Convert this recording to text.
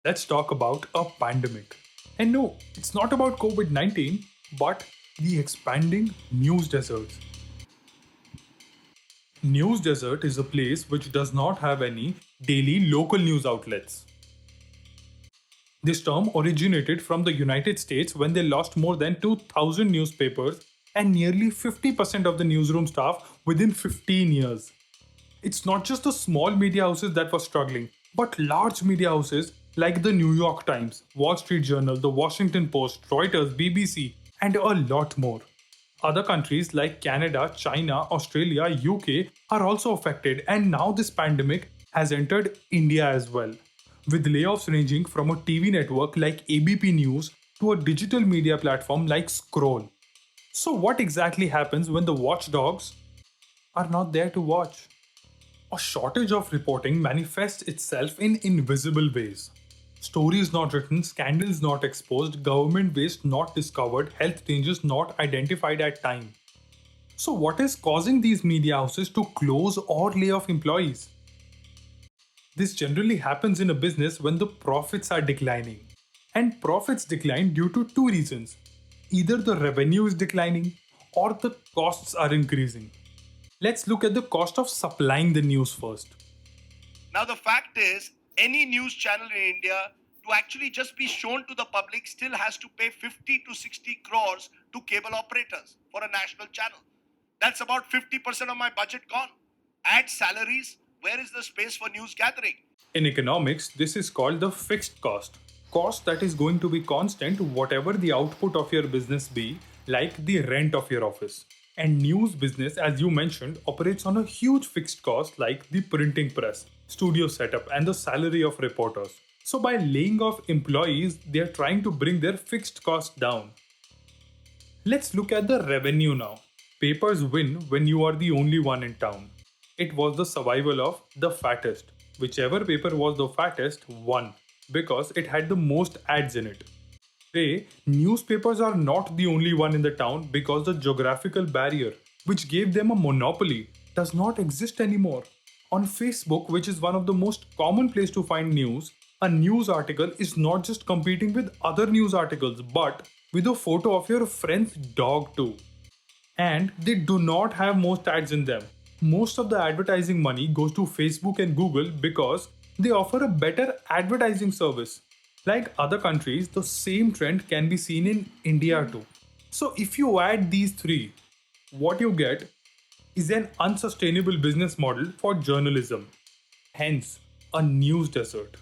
Let's talk about a pandemic. And no, it's not about COVID 19, but the expanding news deserts. News desert is a place which does not have any daily local news outlets. This term originated from the United States when they lost more than 2,000 newspapers and nearly 50% of the newsroom staff within 15 years. It's not just the small media houses that were struggling, but large media houses like the New York Times, Wall Street Journal, the Washington Post, Reuters, BBC, and a lot more. Other countries like Canada, China, Australia, UK are also affected, and now this pandemic has entered India as well, with layoffs ranging from a TV network like ABP News to a digital media platform like Scroll. So, what exactly happens when the watchdogs are not there to watch? A shortage of reporting manifests itself in invisible ways. Stories not written, scandals not exposed, government waste not discovered, health dangers not identified at time. So, what is causing these media houses to close or lay off employees? This generally happens in a business when the profits are declining. And profits decline due to two reasons: either the revenue is declining or the costs are increasing. Let's look at the cost of supplying the news first. Now, the fact is, any news channel in India to actually just be shown to the public still has to pay 50 to 60 crores to cable operators for a national channel. That's about 50% of my budget gone. Add salaries, where is the space for news gathering? In economics, this is called the fixed cost. Cost that is going to be constant whatever the output of your business be, like the rent of your office. And news business, as you mentioned, operates on a huge fixed cost like the printing press, studio setup, and the salary of reporters. So by laying off employees, they are trying to bring their fixed cost down. Let's look at the revenue now. Papers win when you are the only one in town. It was the survival of the fattest. Whichever paper was the fattest won because it had the most ads in it. Today, newspapers are not the only one in the town because the geographical barrier, which gave them a monopoly, does not exist anymore. On Facebook, which is one of the most common place to find news, a news article is not just competing with other news articles but with a photo of your friend's dog too. And they do not have most ads in them. Most of the advertising money goes to Facebook and Google because they offer a better advertising service. Like other countries, the same trend can be seen in India too. So, if you add these three, what you get is an unsustainable business model for journalism. Hence, a news desert.